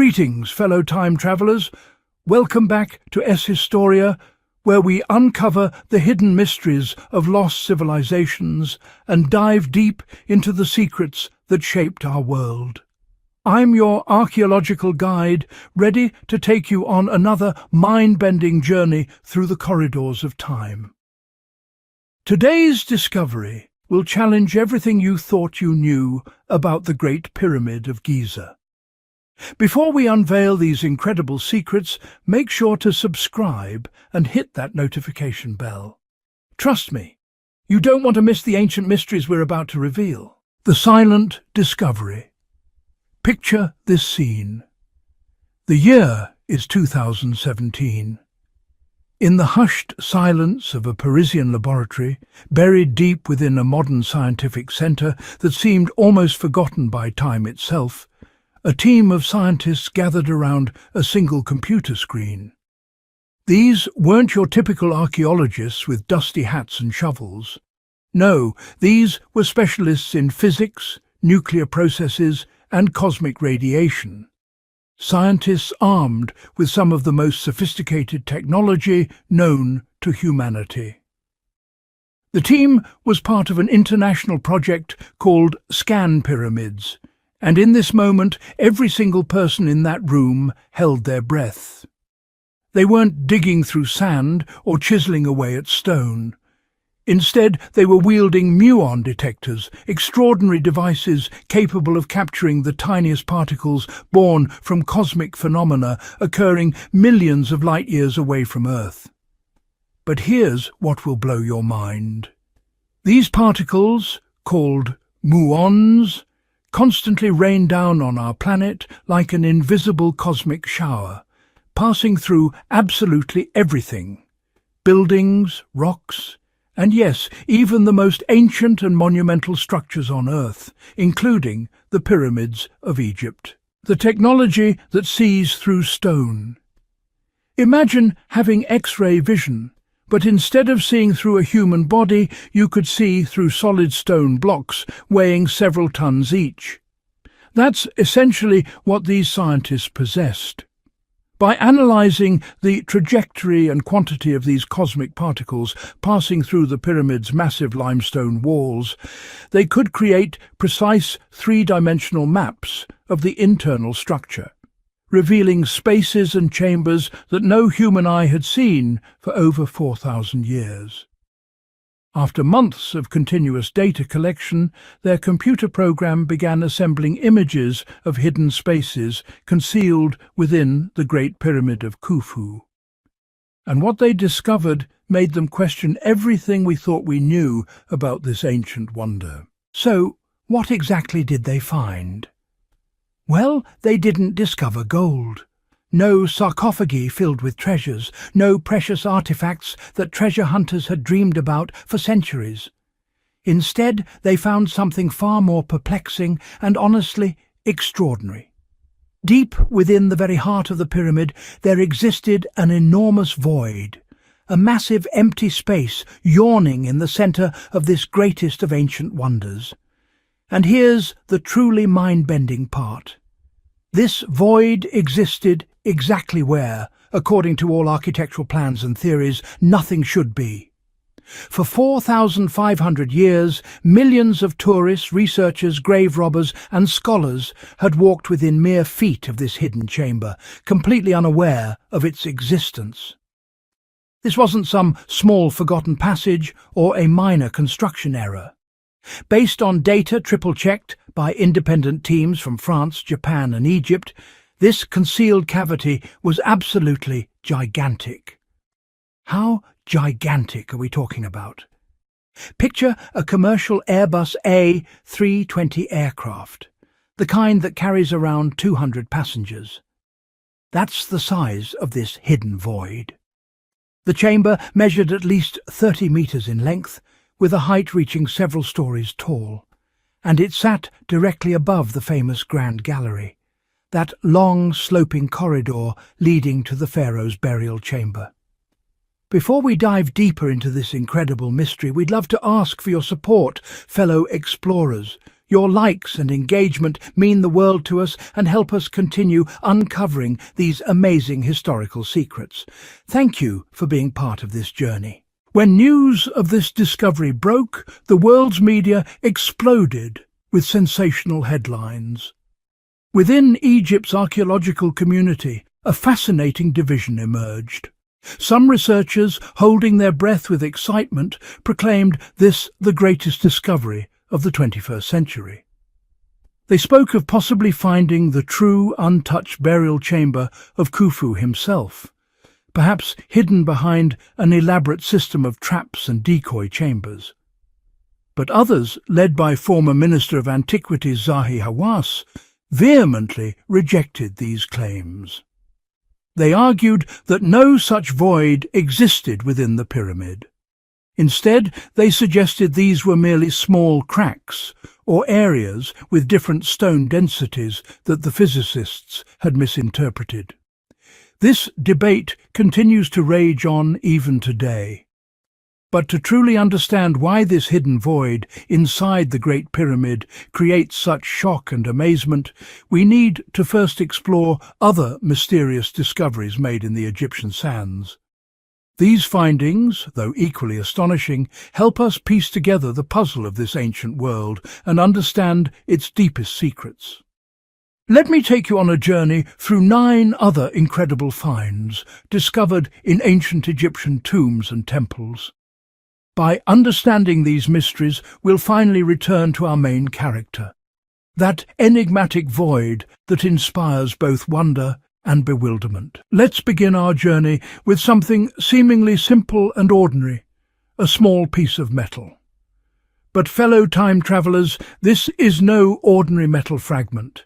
Greetings, fellow time travelers. Welcome back to Historia, where we uncover the hidden mysteries of lost civilizations and dive deep into the secrets that shaped our world. I'm your archaeological guide, ready to take you on another mind-bending journey through the corridors of time. Today's discovery will challenge everything you thought you knew about the Great Pyramid of Giza. Before we unveil these incredible secrets, make sure to subscribe and hit that notification bell. Trust me, you don't want to miss the ancient mysteries we're about to reveal. The silent discovery. Picture this scene. The year is 2017. In the hushed silence of a Parisian laboratory, buried deep within a modern scientific centre that seemed almost forgotten by time itself, a team of scientists gathered around a single computer screen. These weren't your typical archaeologists with dusty hats and shovels. No, these were specialists in physics, nuclear processes, and cosmic radiation. Scientists armed with some of the most sophisticated technology known to humanity. The team was part of an international project called ScanPyramids, and in this moment, every single person in that room held their breath. They weren't digging through sand or chiseling away at stone. Instead, they were wielding Muon detectors, extraordinary devices capable of capturing the tiniest particles born from cosmic phenomena occurring millions of light-years away from Earth. But here's what will blow your mind. These particles, called muons, constantly rain down on our planet like an invisible cosmic shower, passing through absolutely everything. Buildings, rocks, and yes, even the most ancient and monumental structures on Earth, including the pyramids of Egypt. The technology that sees through stone. Imagine having X-ray vision, but instead of seeing through a human body, you could see through solid stone blocks weighing several tons each. That's essentially what these scientists possessed. By analysing the trajectory and quantity of these cosmic particles passing through the pyramid's massive limestone walls, they could create precise three-dimensional maps of the internal structure, revealing spaces and chambers that no human eye had seen for over 4,000 years. After months of continuous data collection, their computer program began assembling images of hidden spaces concealed within the Great Pyramid of Khufu. And what they discovered made them question everything we thought we knew about this ancient wonder. So, what exactly did they find? Well, they didn't discover gold. No sarcophagi filled with treasures, no precious artifacts that treasure hunters had dreamed about for centuries. Instead, they found something far more perplexing and honestly extraordinary. Deep within the very heart of the pyramid, there existed an enormous void, a massive empty space yawning in the centre of this greatest of ancient wonders. And here's the truly mind-bending part. This void existed exactly where, according to all architectural plans and theories, nothing should be. For 4,500 years, millions of tourists, researchers, grave robbers and scholars had walked within mere feet of this hidden chamber, completely unaware of its existence. This wasn't some small forgotten passage or a minor construction error. Based on data triple-checked by independent teams from France, Japan and Egypt, this concealed cavity was absolutely gigantic. How gigantic are we talking about? Picture a commercial Airbus A320 aircraft, the kind that carries around 200 passengers. That's the size of this hidden void. The chamber measured at least 30 meters in length, with a height reaching several stories tall, and it sat directly above the famous Grand Gallery, that long, sloping corridor leading to the pharaoh's burial chamber. Before we dive deeper into this incredible mystery, we'd love to ask for your support, fellow explorers. Your likes and engagement mean the world to us and help us continue uncovering these amazing historical secrets. Thank you for being part of this journey. When news of this discovery broke, the world's media exploded with sensational headlines. Within Egypt's archaeological community, a fascinating division emerged. Some researchers, holding their breath with excitement, proclaimed this the greatest discovery of the 21st century. They spoke of possibly finding the true, untouched burial chamber of Khufu himself, perhaps hidden behind an elaborate system of traps and decoy chambers. But others, led by former Minister of Antiquities Zahi Hawass, vehemently rejected these claims. They argued that no such void existed within the pyramid. Instead, they suggested these were merely small cracks or areas with different stone densities that the physicists had misinterpreted. This debate continues to rage on even today. But to truly understand why this hidden void inside the Great Pyramid creates such shock and amazement, we need to first explore other mysterious discoveries made in the Egyptian sands. These findings, though equally astonishing, help us piece together the puzzle of this ancient world and understand its deepest secrets. Let me take you on a journey through 9 other incredible finds discovered in ancient Egyptian tombs and temples. By understanding these mysteries, we'll finally return to our main character, that enigmatic void that inspires both wonder and bewilderment. Let's begin our journey with something seemingly simple and ordinary, a small piece of metal. But fellow time travelers, this is no ordinary metal fragment.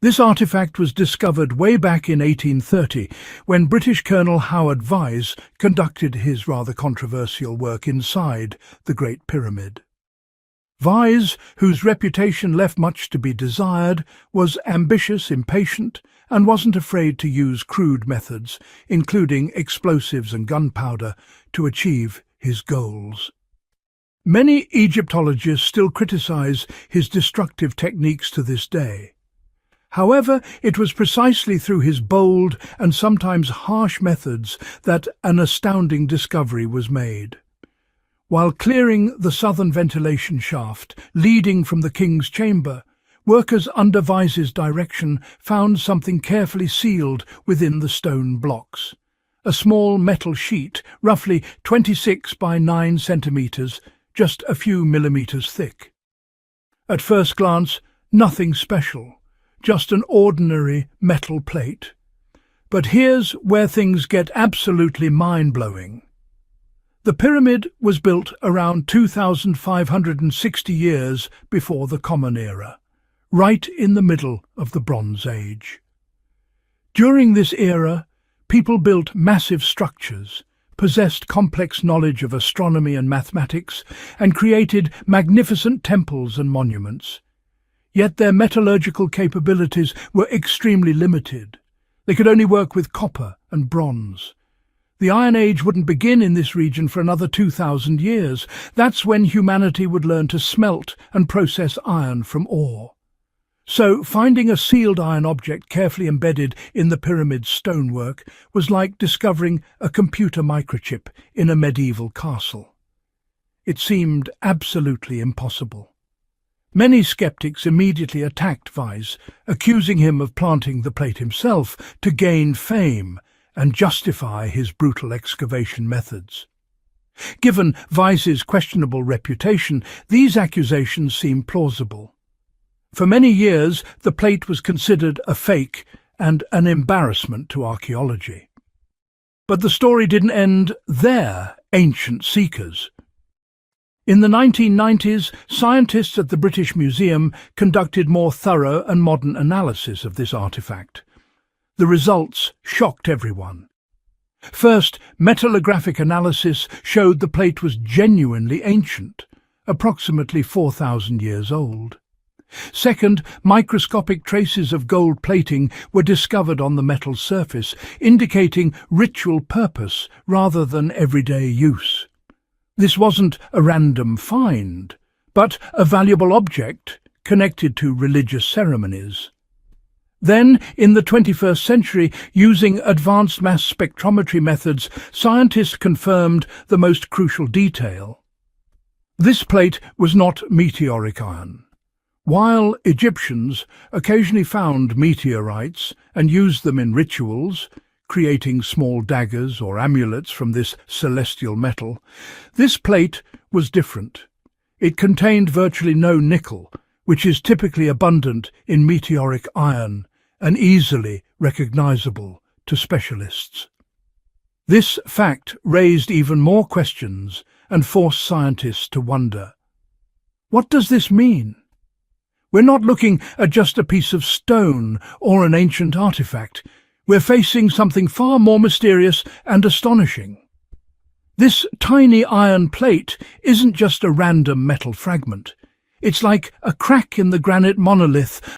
This artifact was discovered way back in 1830 when British Colonel Howard Vyse conducted his rather controversial work inside the Great Pyramid. Vyse, whose reputation left much to be desired, was ambitious, impatient, and wasn't afraid to use crude methods, including explosives and gunpowder, to achieve his goals. Many Egyptologists still criticize his destructive techniques to this day. However, it was precisely through his bold and sometimes harsh methods that an astounding discovery was made. While clearing the southern ventilation shaft leading from the king's chamber, workers under Vyse's direction found something carefully sealed within the stone blocks. A small metal sheet, roughly 26 by 9 centimeters, just a few millimeters thick. At first glance, nothing special, just an ordinary metal plate. But here's where things get absolutely mind-blowing. The pyramid was built around 2,560 years before the Common Era, right in the middle of the Bronze Age. During this era, people built massive structures, possessed complex knowledge of astronomy and mathematics, and created magnificent temples and monuments. Yet their metallurgical capabilities were extremely limited. They could only work with copper and bronze. The Iron Age wouldn't begin in this region for another 2,000 years. That's when humanity would learn to smelt and process iron from ore. So finding a sealed iron object carefully embedded in the pyramid's stonework was like discovering a computer microchip in a medieval castle. It seemed absolutely impossible. Many skeptics immediately attacked Vyse, accusing him of planting the plate himself to gain fame and justify his brutal excavation methods. Given Vyse's questionable reputation, these accusations seem plausible. For many years, the plate was considered a fake and an embarrassment to archaeology. But the story didn't end there, ancient seekers. In the 1990s, scientists at the British Museum conducted more thorough and modern analysis of this artifact. The results shocked everyone. First, metallographic analysis showed the plate was genuinely ancient, approximately 4,000 years old. Second, microscopic traces of gold plating were discovered on the metal surface, indicating ritual purpose rather than everyday use. This wasn't a random find, but a valuable object connected to religious ceremonies. Then, in the 21st century, using advanced mass spectrometry methods, scientists confirmed the most crucial detail. This plate was not meteoric iron. While Egyptians occasionally found meteorites and used them in rituals, creating small daggers or amulets from this celestial metal, this plate was different. It contained virtually no nickel, which is typically abundant in meteoric iron and easily recognizable to specialists. This fact raised even more questions and forced scientists to wonder. What does this mean? We're not looking at just a piece of stone or an ancient artifact. We're facing something far more mysterious and astonishing. This tiny iron plate isn't just a random metal fragment. It's like a crack in the granite monolith